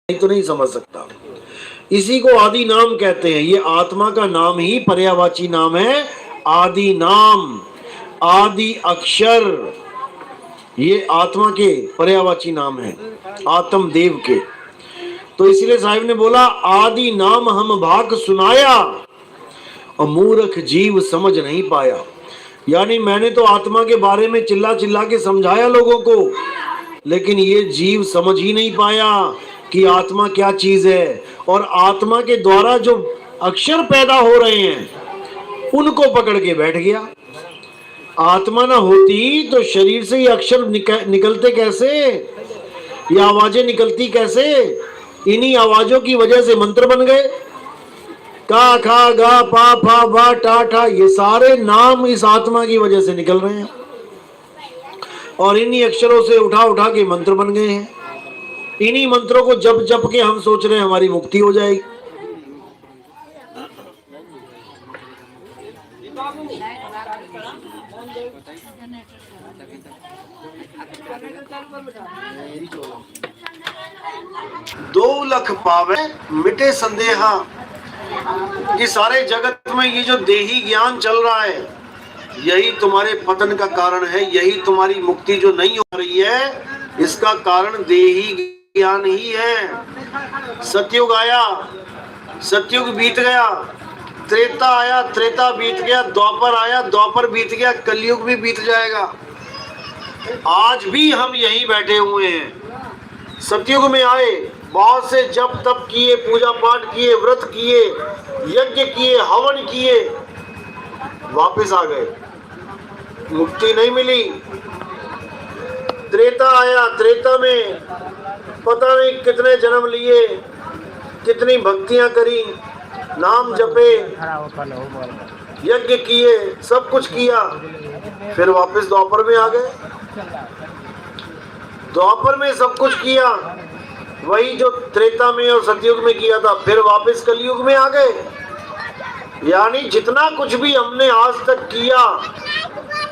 नहीं तो नहीं समझ सकता। इसी को आदि नाम कहते हैं। ये आत्मा का नाम ही पर्यायवाची नाम है आदि नाम, आदि अक्षर। ये आत्मा के पर्यायवाची नाम है, आत्म देव के। तो इसलिए साहिब ने बोला आदि नाम हम भाग सुनाया और मूर्ख जीव समझ नहीं पाया। यानी मैंने तो आत्मा के बारे में चिल्ला चिल्ला के समझाया लोगों को, लेकिन ये जीव समझ ही नहीं पाया कि आत्मा क्या चीज है। और आत्मा के द्वारा जो अक्षर पैदा हो रहे हैं उनको पकड़ के बैठ गया। आत्मा ना होती तो शरीर से ये अक्षर निकलते कैसे, ये आवाजें निकलती कैसे? इन्हीं आवाजों की वजह से मंत्र बन गए। का खा गा पा फा भा टा ठा, ये सारे नाम इस आत्मा की वजह से निकल रहे हैं और इन्हीं अक्षरों से उठा उठा के मंत्र बन गए हैं। इन्हीं मंत्रों को जप जप के हम सोच रहे हैं हमारी मुक्ति हो जाएगी। दो लख पावे मिटे संदेहा। ये सारे जगत में ये जो देही ज्ञान चल रहा है यही तुम्हारे पतन का कारण है। यही तुम्हारी मुक्ति जो नहीं हो रही है इसका कारण देही ज्ञान ही है। सतयुग आया, सतयुग बीत गया, त्रेता आया, त्रेता बीत गया, द्वापर आया, द्वापर बीत गया, कलयुग भी बीत जाएगा। आज भी हम यहीं बैठे हुए हैं। सतयुग में आए, बहुत से जप तप किए, पूजा पाठ किए, व्रत किए, यज्ञ किए, हवन किए, वापस आ गए, मुक्ति नहीं मिली। त्रेता आया, त्रेता में पता नहीं कितने जन्म लिए, कितनी भक्तियां करी, नाम जपे, यज्ञ किए, सब कुछ किया, फिर वापस द्वापर में आ गए। द्वापर में सब कुछ किया, वही जो त्रेता में और सतयुग में किया था, फिर वापस कलयुग में आ गए। यानी जितना कुछ भी हमने आज तक किया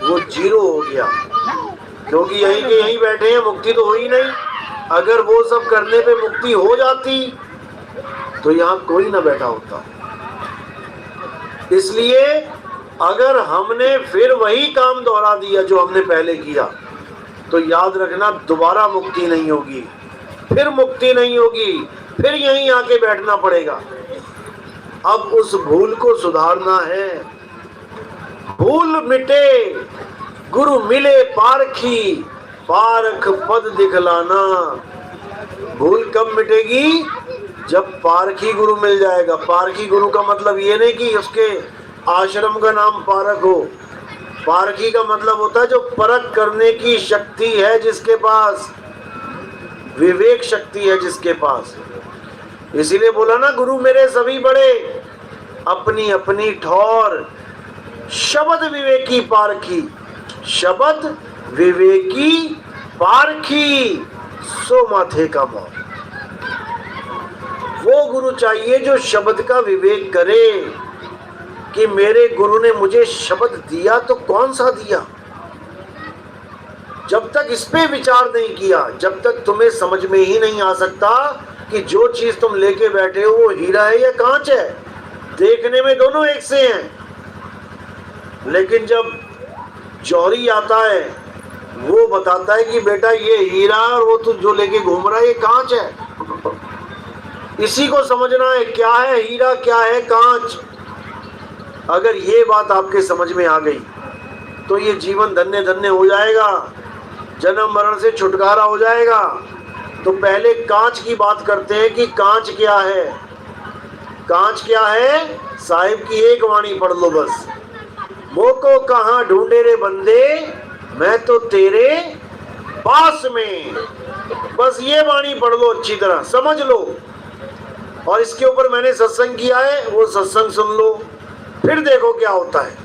वो जीरो हो गया, क्योंकि यहीं के यहीं बैठे हैं, मुक्ति तो हुई नहीं। अगर वो सब करने पे मुक्ति हो जाती तो यहाँ कोई ना बैठा होता। इसलिए अगर हमने फिर वही काम दोहरा दिया जो हमने पहले किया तो याद रखना दोबारा मुक्ति नहीं होगी, फिर मुक्ति नहीं होगी, फिर यहीं आके बैठना पड़ेगा। अब उस भूल को सुधारना है। भूल मिटे गुरु मिले पारखी, पारख पद दिखलाना। भूल कब मिटेगी? जब पारखी गुरु मिल जाएगा। पारखी गुरु का मतलब ये नहीं कि उसके आश्रम का नाम पारख हो। पारखी का मतलब होता है जो परख करने की शक्ति है जिसके पास, विवेक शक्ति है जिसके पास। इसीलिए बोला ना गुरु मेरे सभी बड़े, अपनी अपनी ठौर, शब्द विवेकी पारखी, शब्द विवेकी पारखी, सो माथे का मोर। वो गुरु चाहिए जो शब्द का विवेक करे कि मेरे गुरु ने मुझे शब्द दिया तो कौन सा दिया। जब तक इस पे विचार नहीं किया, जब तक तुम्हें समझ में ही नहीं आ सकता कि जो चीज तुम लेके बैठे हो वो हीरा है या कांच है। देखने में दोनों एक से हैं, लेकिन जब जौहरी आता है वो बताता है कि बेटा ये हीरा और वो तू जो लेके घूम रहा है ये कांच है। इसी को समझना है, क्या है हीरा, क्या है कांच। अगर ये बात आपके समझ में आ गई तो ये जीवन धन्य धन्य हो जाएगा, जन्म मरण से छुटकारा हो जाएगा। तो पहले कांच की बात करते हैं कि कांच क्या है। कांच क्या है? साहिब की एक वाणी पढ़ लो बस। मोको कहाँ ढूंढे रे बंदे, मैं तो तेरे पास में। बस ये वाणी पढ़ लो, अच्छी तरह समझ लो। और इसके ऊपर मैंने सत्संग किया है, वो सत्संग सुन लो, फिर देखो क्या होता है।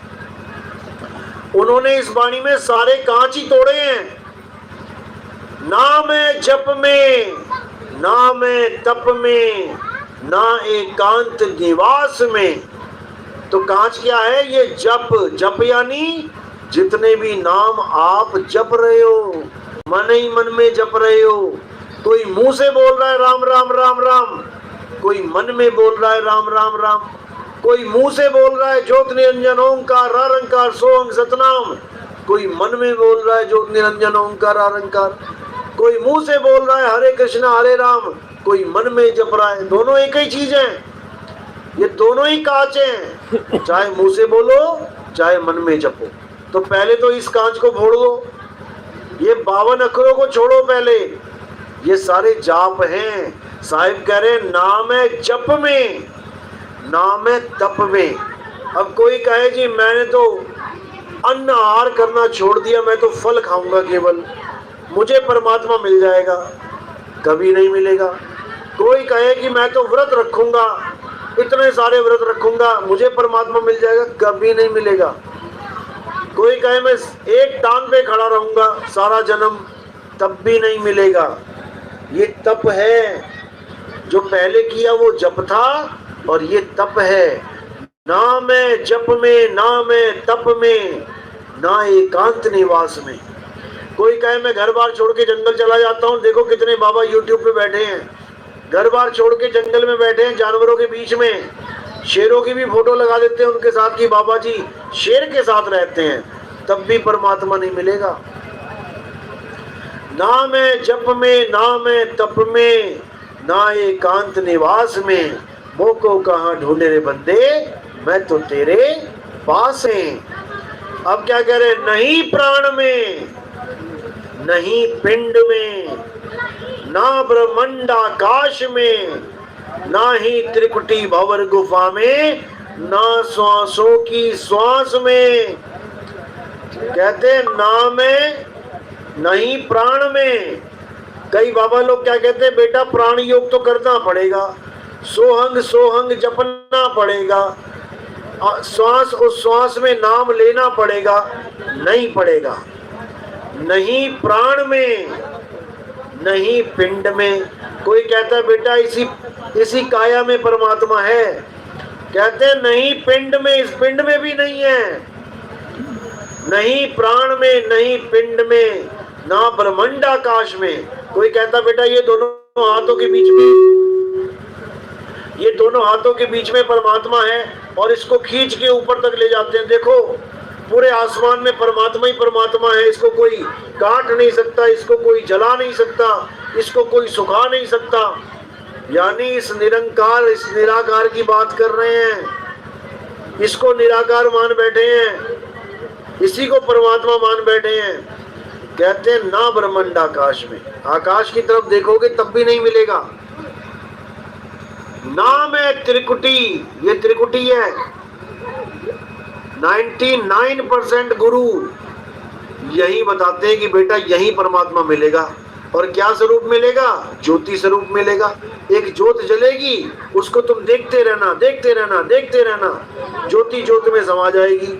उन्होंने इस वाणी में सारे कांच ही तोड़े हैं। ना मैं जप में, ना मैं तप में, ना एकांत निवास में। तो कांच क्या है? ये जप। जप यानी जितने भी नाम आप जप रहे हो, मन ही मन में जप रहे हो, कोई मुंह से बोल रहा है राम राम राम राम, कोई मन में बोल रहा है राम राम राम। कोई मुंह से बोल रहा है ज्योत निरंजन ओंकार आरंकार सोहंग सतनाम, कोई मन में बोल रहा है ज्योत निरंजन ओंकार आरंकार। कोई मुंह से बोल रहा है हरे कृष्णा हरे राम, कोई मन में जप रहा है। दोनों एक ही चीज है, ये दोनों ही कांच हैं, चाहे मुंह से बोलो चाहे मन में जपो। तो पहले तो इस कांच को फोड़ दो, ये 52 अक्षरों को छोड़ो। पहले ये सारे जाप हैं। साहिब कह रहे नाम है जप में, नाम है तप में। अब कोई कहे जी मैंने तो अन्न आहार करना छोड़ दिया, मैं तो फल खाऊंगा केवल, मुझे परमात्मा मिल जाएगा, कभी नहीं मिलेगा। कोई कहे कि मैं तो व्रत रखूंगा, इतने सारे व्रत रखूंगा, मुझे परमात्मा मिल जाएगा, कभी नहीं मिलेगा। कोई कहे मैं एक टांग पे खड़ा रहूंगा सारा जन्म, तब भी नहीं मिलेगा। ये तप है, जो पहले किया वो जप था, और ये तप है। ना मैं जप में, ना मैं तप में, ना एकांत निवास में। कोई कहे मैं घर बार छोड़ के जंगल चला जाता हूँ, देखो कितने बाबा यूट्यूब पे बैठे हैं, घर बार छोड़ के जंगल में बैठे हैं, जानवरों के बीच में, शेरों की भी फोटो लगा देते हैं उनके साथ की बाबा जी शेर के साथ रहते हैं, तब भी परमात्मा नहीं मिलेगा। ना मैं जप में, ना मैं तप में, ना एकांत निवास में, मोको कहाँ ढूंढे रे बंदे, मैं तो तेरे पास है। अब क्या कह रहे, नहीं प्राण में, नहीं पिंड में, ना ब्रह्मांड आकाश में, ना ही त्रिकुटी भंवर गुफा में, ना श्वासों की श्वास में। कहते ना में, नहीं प्राण में। कई बाबा लोग क्या कहते हैं, बेटा प्राण योग तो करना पड़ेगा, सोहंग सोहंग जपना पड़ेगा, श्वास उस श्वास में नाम लेना पड़ेगा। नहीं पड़ेगा। नहीं प्राण में, नहीं पिंड में। कोई कहता है बेटा इसी काया में परमात्मा है, कहते हैं नहीं पिंड में, इस पिंड में भी नहीं है। नहीं प्राण में, नहीं पिंड में, ना ब्रह्मांड आकाश में। कोई कहता बेटा ये दोनों हाथों के बीच में, ये दोनों हाथों के बीच में परमात्मा है, और इसको खींच के ऊपर तक ले जाते हैं। देखो पूरे आसमान में परमात्मा ही परमात्मा है, इसको कोई काट नहीं सकता, इसको कोई जला नहीं सकता, इसको कोई सुखा नहीं सकता। यानी इस निरंकार, इस निराकार की बात कर रहे हैं, इसको निराकार मान बैठे हैं, इसी को परमात्मा मान बैठे हैं। कहते हैं ना ब्रह्मांड आकाश में, आकाश की तरफ देखोगे तब भी नहीं मिलेगा। नाम है त्रिकुटी, ये त्रिकुटी है। 99% गुरु यही बताते हैं कि बेटा यही परमात्मा मिलेगा। और क्या स्वरूप मिलेगा? ज्योति स्वरूप मिलेगा। एक ज्योत जलेगी, उसको तुम देखते रहना, देखते रहना, देखते रहना, ज्योति ज्योत में समा जाएगी।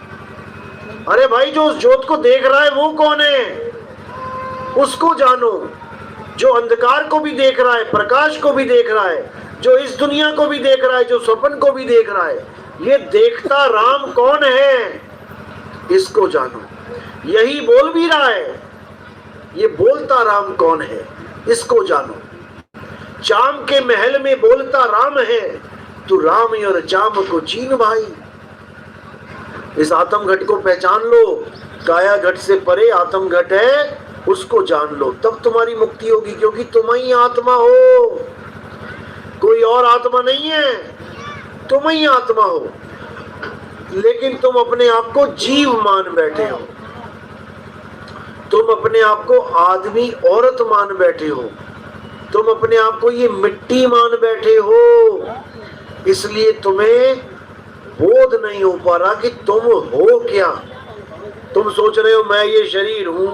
अरे भाई जो उस ज्योत को देख रहा है वो कौन है, उसको जानो। जो अंधकार को भी देख रहा है, प्रकाश को भी देख रहा है, जो इस दुनिया को भी देख रहा है, जो स्वप्न को भी देख रहा है, ये देखता राम कौन है, इसको जानो। यही बोल भी रहा है, ये बोलता राम कौन है, इसको जानो। चाम के महल में बोलता राम है, तू राम और चाम को चीन भाई। इस आत्म घट को पहचान लो, काया घट से परे आत्म घट है, उसको जान लो, तब तुम्हारी मुक्ति होगी। क्योंकि तुम ही आत्मा हो, कोई और आत्मा नहीं है, तुम ही आत्मा हो। लेकिन तुम अपने आप को जीव मान बैठे हो, तुम अपने आप को आदमी औरत मान बैठे हो, तुम अपने आप को ये मिट्टी मान बैठे हो। इसलिए तुम्हें बोध नहीं हो पा रहा कि तुम हो क्या। तुम सोच रहे हो मैं ये शरीर हूं,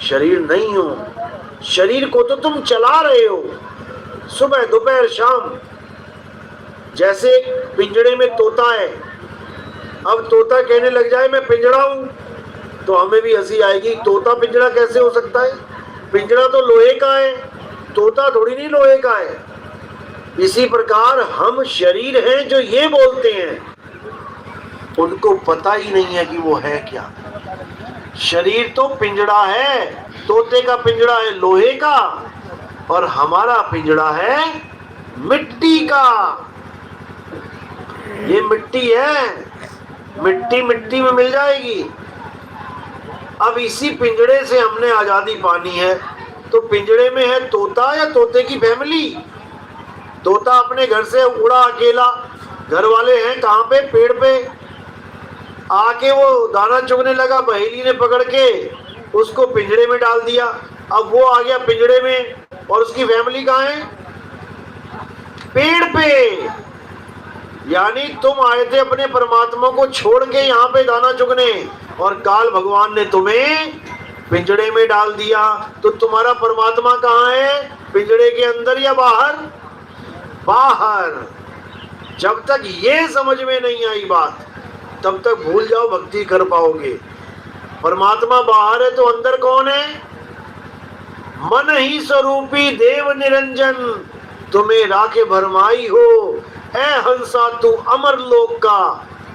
शरीर नहीं हो। शरीर को तो तुम चला रहे हो सुबह दोपहर शाम। जैसे एक पिंजड़े में तोता है, अब तोता कहने लग जाए मैं पिंजड़ा हूं, तो हमें भी हंसी आएगी। तोता पिंजड़ा कैसे हो सकता है? पिंजड़ा तो लोहे का है, तोता थोड़ी नहीं लोहे का है। इसी प्रकार हम शरीर हैं जो ये बोलते हैं, उनको पता ही नहीं है कि वो है क्या। शरीर तो पिंजड़ा है, तोते का पिंजड़ा है लोहे का और हमारा पिंजड़ा है मिट्टी का। ये मिट्टी है, मिट्टी मिट्टी में मिल जाएगी। अब इसी पिंजड़े से हमने आजादी पानी है, तो पिंजड़े में है तोता या तोते की फैमिली। तोता अपने घर से उड़ा अकेला, घर वाले हैं कहाँ पे, पेड़ पे। आके वो दाना चुगने लगा, बहेली ने पकड़ के उसको पिंजड़े में डाल दिया। अब वो आ गया पिंजड़े में और उसकी फैमिली कहाँ है, पेड़ पे। यानी तुम आए थे अपने परमात्मा को छोड़ के यहाँ पे दाना चुगने, और काल भगवान ने तुम्हें पिंजड़े में डाल दिया। तो तुम्हारा परमात्मा कहाँ है, पिंजड़े के अंदर या बाहर? बाहर। जब तक ये समझ में नहीं आई बात, तब तक भूल जाओ भक्ति कर पाओगे। परमात्मा बाहर है तो अंदर कौन है? मन ही स्वरूपी देव निरंजन, तुम्हें राखे भरमाई हो। ऐ हंसा तू अमर लोक का,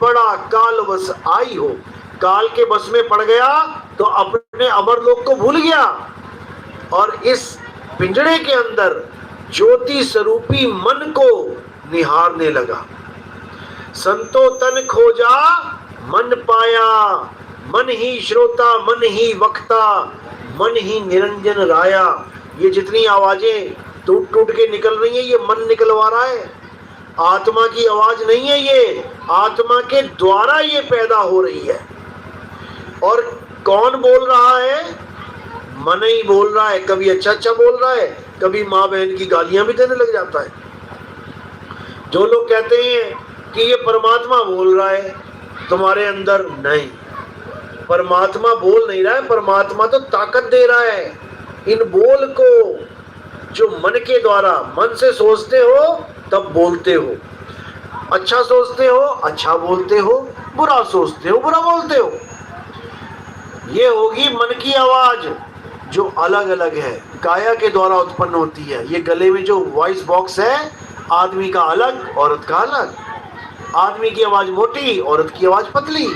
बड़ा काल बस आई हो। काल के बस में पड़ गया तो अपने अमर लोक को भूल गया, और इस पिंजड़े के अंदर ज्योति स्वरूपी मन को निहारने लगा। संतो तन खोजा मन पाया, मन ही श्रोता मन ही वक्ता, मन ही निरंजन राया। ये जितनी आवाजें टूट टूट के निकल रही है, ये मन निकलवा रहा है, आत्मा की आवाज नहीं है। ये आत्मा के द्वारा ये पैदा हो रही है। और कौन बोल रहा है? मन ही बोल रहा है। कभी अच्छा अच्छा बोल रहा है, कभी माँ बहन की गालियां भी देने लग जाता है। जो लोग कहते हैं कि ये परमात्मा बोल रहा है तुम्हारे अंदर, नहीं, परमात्मा बोल नहीं रहा है, परमात्मा तो ताकत दे रहा है। इन बोल को जो मन के द्वारा, मन से सोचते हो तब बोलते हो, अच्छा सोचते हो अच्छा बोलते हो, बुरा सोचते हो बुरा बोलते हो। ये होगी मन की आवाज जो अलग अलग है, काया के द्वारा उत्पन्न होती है। ये गले में जो वॉइस बॉक्स है, आदमी का अलग औरत का अलग। आदमी की आवाज मोटी, औरत की आवाज पतली।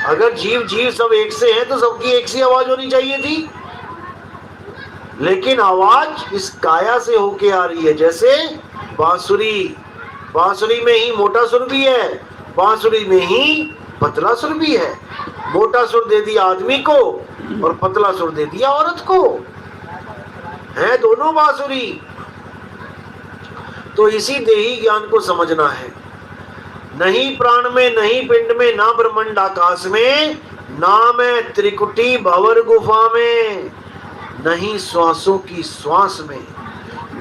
अगर जीव जीव सब एक से हैं तो सबकी एक सी आवाज होनी चाहिए थी, लेकिन आवाज इस काया से होके आ रही है। जैसे बांसुरी, बांसुरी में ही मोटा सुर भी है, बांसुरी में ही पतला सुर भी है। मोटा सुर दे दिया आदमी को और पतला सुर दे दिया औरत को, है दोनों बांसुरी। तो इसी देही ज्ञान को समझना है। नहीं प्राण में, नहीं पिंड में, ना ब्रह्मांड आकाश में, ना मैं त्रिकुटी भंवर गुफा में, नहीं श्वासों की श्वास में।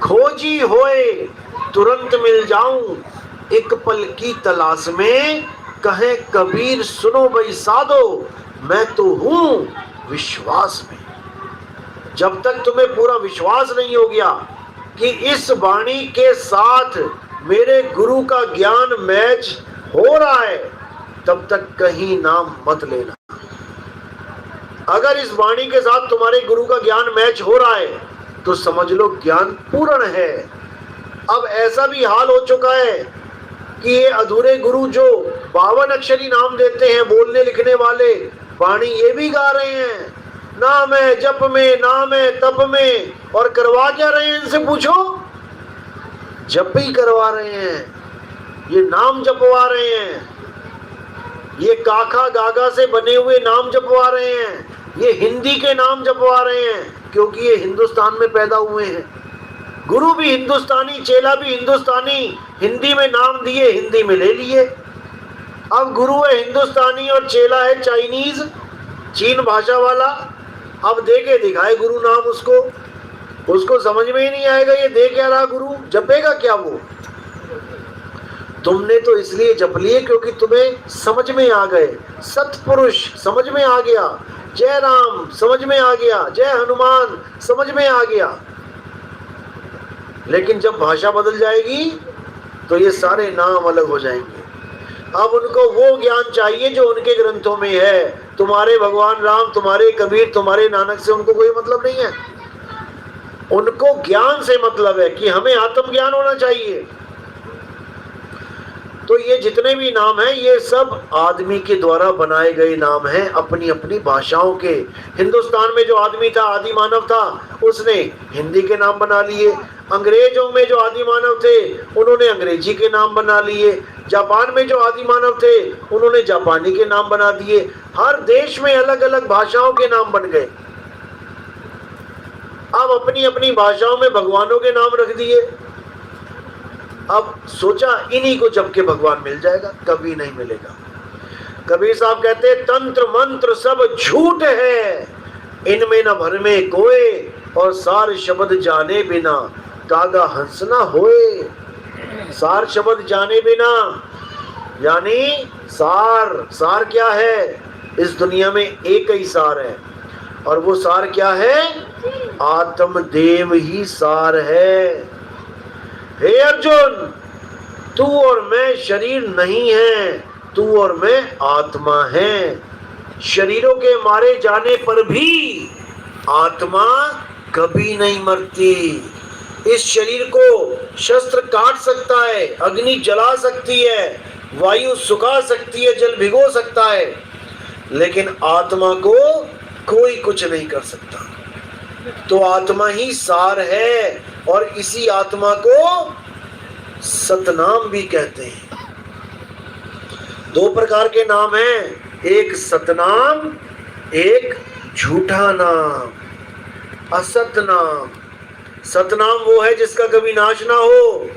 खोजी होए तुरंत मिल जाऊं, एक पल की तलाश में। कहे कबीर सुनो भाई साधो, मैं तो हूं विश्वास में। जब तक तुम्हें पूरा विश्वास नहीं हो गया कि इस वाणी के साथ मेरे गुरु का ज्ञान मैच हो रहा है, तब तक कहीं नाम मत लेना। अगर इस वाणी के साथ तुम्हारे गुरु का ज्ञान मैच हो रहा है तो समझ लो ज्ञान पूर्ण है। अब ऐसा भी हाल हो चुका है कि ये अधूरे गुरु जो 52 अक्षरी नाम देते हैं, बोलने लिखने वाले, वाणी ये भी गा रहे हैं, नाम है जप में, नाम है तप में, और करवा क्या रहे हैं इनसे पूछो? जप ही करवा रहे हैं, ये नाम जपवा रहे हैं, ये काका गागा से बने हुए नाम जपवा रहे हैं, ये हिंदी के नाम जपवा रहे हैं, क्योंकि ये हिंदुस्तान में पैदा हुए हैं। गुरु भी हिंदुस्तानी, चेला भी हिंदुस्तानी, हिंदी में नाम दिए, हिंदी में ले लिए। अब गुरु है हिंदुस्तानी और चेला है चाइनीज, चीन भाषा वाला। अब दे के दिखाए गुरु नाम उसको समझ में ही नहीं आएगा ये दे क्या रहा गुरु, जपेगा क्या वो? तुमने तो इसलिए जप लिए क्योंकि तुम्हें समझ में आ गए। सतपुरुष समझ में आ गया, जय राम समझ में आ गया, जय हनुमान समझ में आ गया। लेकिन जब भाषा बदल जाएगी तो ये सारे नाम अलग हो जाएंगे। अब उनको वो ज्ञान चाहिए जो उनके ग्रंथों में है। तुम्हारे भगवान राम, तुम्हारे कबीर, तुम्हारे नानक से उनको कोई मतलब नहीं है। उनको ज्ञान से मतलब है कि हमें आत्म ज्ञान होना चाहिए। तो ये जितने भी नाम हैं ये सब आदमी के द्वारा बनाए गए नाम हैं, अपनी अपनी भाषाओं के। हिंदुस्तान में जो आदमी था, आदि मानव था, उसने हिंदी के नाम बना लिए। अंग्रेजों में जो आदि मानव थे उन्होंने अंग्रेजी के नाम बना लिए। जापान में जो आदि मानव थे उन्होंने जापानी के नाम बना दिए। हर देश में अलग अलग भाषाओं के नाम बन गए। अब अपनी अपनी भाषाओं में भगवानों के नाम रख दिए। अब सोचा इन्हीं को जब के भगवान मिल जाएगा, कभी नहीं मिलेगा। कबीर साहब कहते हैं तंत्र मंत्र सब झूठ है, इनमें न भर में कोय, और सार शब्द जाने बिना कागा हंस ना होए। सार शब्द जाने बिना, यानी सार क्या है? इस दुनिया में एक ही सार है, और वो सार क्या है? आत्मदेव ही सार है। हे अर्जुन, तू और मैं शरीर नहीं है, तू और मैं आत्मा है। शरीरों के मारे जाने पर भी आत्मा कभी नहीं मरती। इस शरीर को शस्त्र काट सकता है, अग्नि जला सकती है, वायु सुखा सकती है, जल भिगो सकता है, लेकिन आत्मा को कोई कुछ नहीं कर सकता। तो आत्मा ही सार है, और इसी आत्मा को सतनाम भी कहते हैं। दो प्रकार के नाम हैं, एक सतनाम, एक झूठा नाम, असत नाम। सतनाम वो है जिसका कभी नाश ना हो।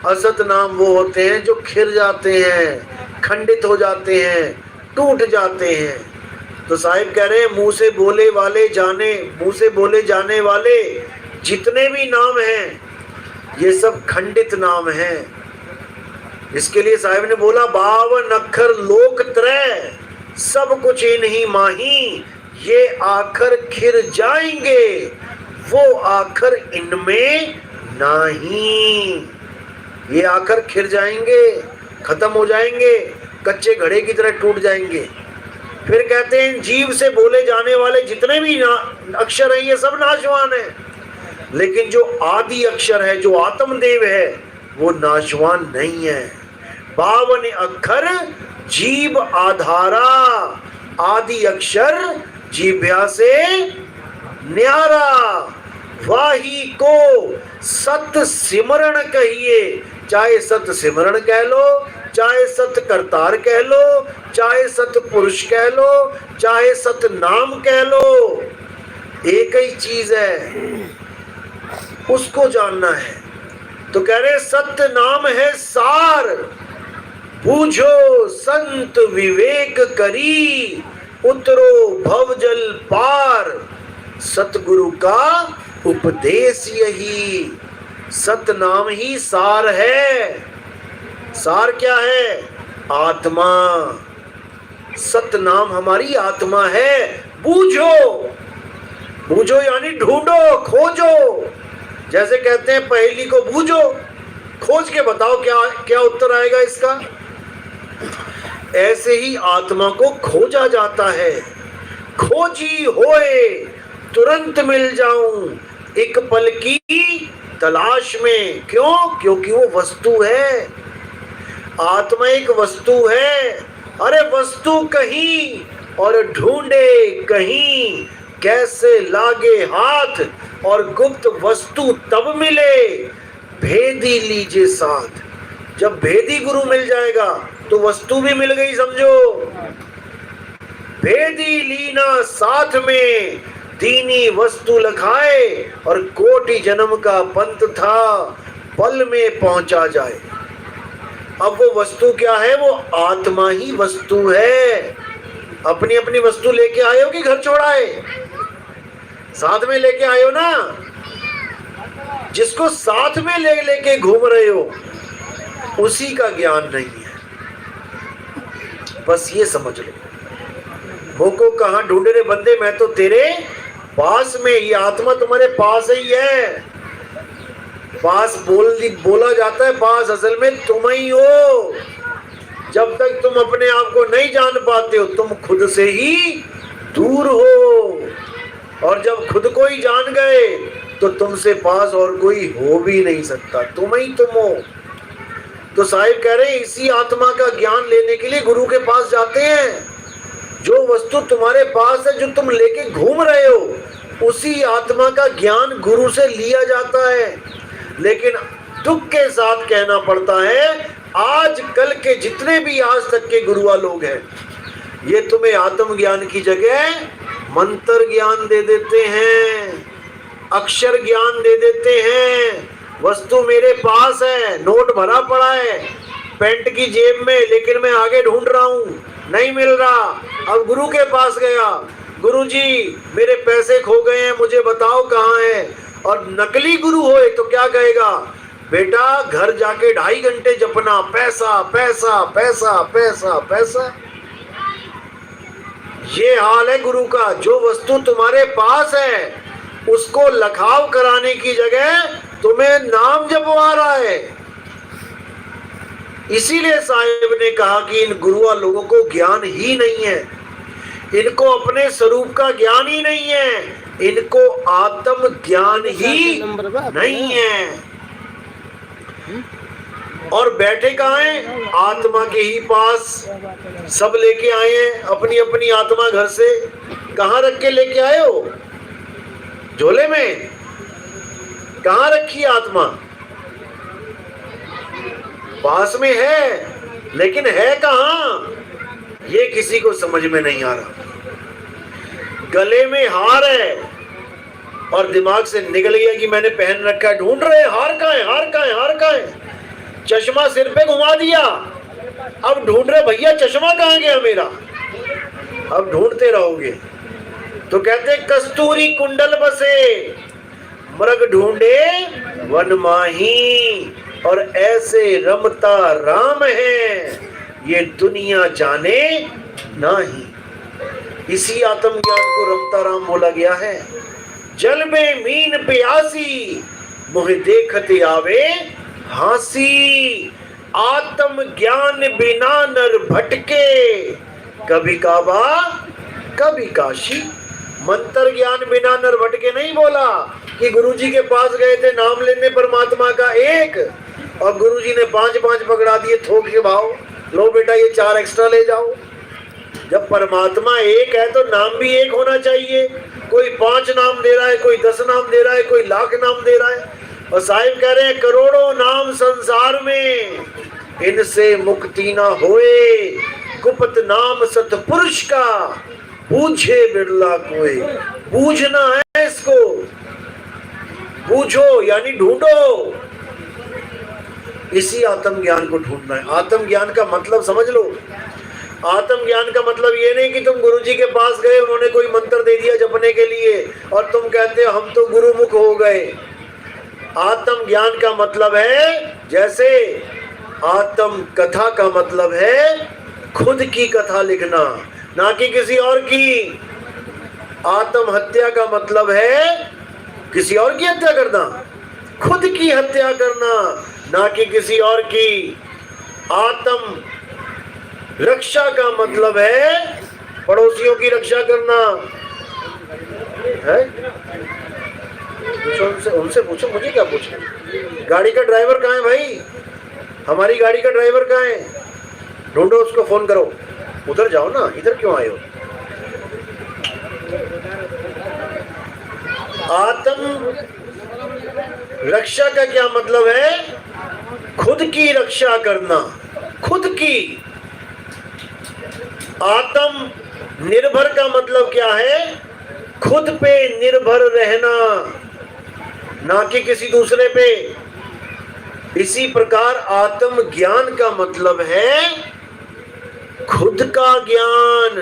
असत नाम वो होते हैं जो खिर जाते हैं, खंडित हो जाते हैं, टूट जाते हैं। तो साहिब कह रहे हैं मुंह से बोले जाने वाले जितने भी नाम हैं ये सब खंडित नाम हैं। इसके लिए साहिब ने बोला 52 अक्षर लोक त्रय, सब कुछ इन्हीं माही, ये आखर खिर जाएंगे, वो आखर इनमें नहीं। ये आखर खिर जाएंगे, खत्म हो जाएंगे, कच्चे घड़े की तरह टूट जाएंगे। फिर कहते हैं जीव से बोले जाने वाले जितने भी अक्षर हैं ये सब नाशवान है, लेकिन जो आदि अक्षर है, जो आत्मदेव है, वो नाशवान नहीं है। 52 अक्षर जीव आधारा, आदि अक्षर जीभ्या से न्यारा, वाही को सत सिमरण कहिए। चाहे सत सिमरण कह लो, चाहे सत करतार कह लो, चाहे सत पुरुष कह लो, चाहे सत नाम कह लो, एक ही चीज है, उसको जानना है। तो कह रहे सत्य नाम है सार, बूझो संत विवेक करी, उतरो भवजल पार, सतगुरु का उपदेश यही। सत नाम ही सार है। सार क्या है? आत्मा। सत नाम हमारी आत्मा है। बूझो, बूझो यानी ढूंढो, खोजो। जैसे कहते हैं पहेली को बूझो, खोज के बताओ क्या क्या उत्तर आएगा इसका। ऐसे ही आत्मा को खोजा जाता है। खोजी होए तुरंत मिल जाऊं, एक पल की तलाश में। क्यों? क्योंकि वो वस्तु है। आत्मा एक वस्तु है। अरे वस्तु कहीं और ढूंढे कहीं, कैसे लागे हाथ, और गुप्त वस्तु तब मिले, भेदी लीजिए साथ। जब भेदी गुरु मिल जाएगा तो वस्तु भी मिल गई, समझो। भेदी लीना साथ में, दीनी वस्तु लखाए, और कोटि जन्म का पंथ था, पल में पहुंचा जाए। अब वो वस्तु क्या है? वो आत्मा ही वस्तु है। अपनी अपनी वस्तु लेके आए हो कि घर छोड़ाए? साथ में लेके आए हो ना। जिसको साथ में लेके घूम रहे हो उसी का ज्ञान नहीं है। बस ये समझ लो। मोको कहाँ ढूंढे रे बंदे, मैं तो तेरे पास में। ये आत्मा तुम्हारे पास ही है। पास बोला जाता है, पास असल में तुम ही हो। जब तक तुम अपने आप को नहीं जान पाते हो तुम खुद से ही दूर हो, और जब खुद को ही जान गए तो तुमसे पास और कोई हो भी नहीं सकता, तुम ही तुम हो। तो साहिब कह रहे हैं इसी आत्मा का ज्ञान लेने के लिए गुरु के पास जाते हैं। जो वस्तु तुम्हारे पास है, जो तुम लेके घूम रहे हो, उसी आत्मा का ज्ञान गुरु से लिया जाता है। लेकिन दुख के साथ कहना पड़ता है, आज कल के जितने भी आज तक के गुरुआ लोग हैं, ये तुम्हें आत्म ज्ञान की जगह मंत्र ज्ञान दे देते हैं, अक्षर ज्ञान दे देते हैं। वस्तु मेरे पास है, नोट भरा पड़ा है पैंट की जेब में, लेकिन मैं आगे ढूंढ रहा हूं, नहीं मिल रहा। अब गुरु के पास गया, गुरु जी मेरे पैसे खो गए हैं, मुझे बताओ कहाँ है। और नकली गुरु होए तो क्या कहेगा, बेटा घर जाके 2.5 घंटे जपना, पैसा पैसा पैसा पैसा पैसा। ये हाल है गुरु का। जो वस्तु तुम्हारे पास है उसको लखाव कराने की जगह तुम्हें नाम जपवा रहा है। इसीलिए साहिब ने कहा कि इन गुरुआ लोगों को ज्ञान ही नहीं है, इनको अपने स्वरूप का ज्ञान ही नहीं है, इनको आत्म ज्ञान ही नहीं है। और बैठे कहाँ हैं, आत्मा के ही पास। सब लेके आए हैं अपनी अपनी आत्मा घर से। कहाँ रख के लेके आए हो, झोले में? कहाँ रखी आत्मा? पास में है, लेकिन है कहाँ, ये किसी को समझ में नहीं आ रहा। गले में हार है और दिमाग से निकल गया कि मैंने पहन रखा है, ढूंढ रहे हार कहाँ है, हार कहाँ है, हार कहाँ है। चश्मा सिर पे घुमा दिया, अब ढूंढ रहे भैया चश्मा कहाँ गया मेरा। अब ढूंढते रहोगे। तो कहते कस्तूरी कुंडल बसे, मृग ढूंढे वन माही, और ऐसे रमता राम है, ये दुनिया जाने नाही। इसी आत्म ज्ञान को रमता राम बोला गया है। जल में मीन प्यासी, मुझे देखते आवे हासी। आत्म ज्ञान बिना नर भटके, कभी काबा कभी काशी। मंत्र ज्ञान बिना नर भटके नहीं बोला कि गुरुजी के पास गए थे नाम लेने परमात्मा का एक, और गुरुजी ने 5-5 पकड़ा दिए थोक के भाव, लो बेटा ये 4 एक्स्ट्रा ले जाओ। जब परमात्मा एक है तो नाम भी एक होना चाहिए। कोई 5 नाम दे रहा है, कोई 10 नाम दे रहा है, कोई लाख नाम दे रहा है। और साहिब कह रहे हैं करोड़ों नाम संसार में, इनसे मुक्ति ना होए। गुप्त नाम सतपुरुष का, पूछे बिरला कोई। पूछना है इसको, पूछो यानी ढूंढो। इसी आत्म ज्ञान को ढूंढना है। आत्म ज्ञान का मतलब समझ लो। आत्म ज्ञान का मतलब ये नहीं कि तुम गुरुजी के पास गए, उन्होंने कोई मंत्र दे दिया जपने के लिए और तुम कहते हो हम तो गुरुमुख हो गए। आत्म ज्ञान का मतलब है, जैसे आत्म कथा का मतलब है खुद की कथा लिखना, ना कि किसी और की। आत्म हत्या का मतलब है किसी और की हत्या करना, खुद की हत्या करना, ना कि किसी और की। आत्म रक्षा का मतलब है पड़ोसियों की रक्षा करना है। उनसे पूछो, मुझे क्या पूछो। गाड़ी का ड्राइवर कहाँ है भाई, हमारी गाड़ी का ड्राइवर कहाँ है, ढूंढो उसको, फोन करो। उधर जाओ ना, इधर क्यों आए हो। आत्म रक्षा का क्या मतलब है, खुद की रक्षा करना, खुद की। आत्म निर्भर का मतलब क्या है, खुद पे निर्भर रहना, ना कि किसी दूसरे पे। इसी प्रकार आत्म ज्ञान का मतलब है खुद का ज्ञान।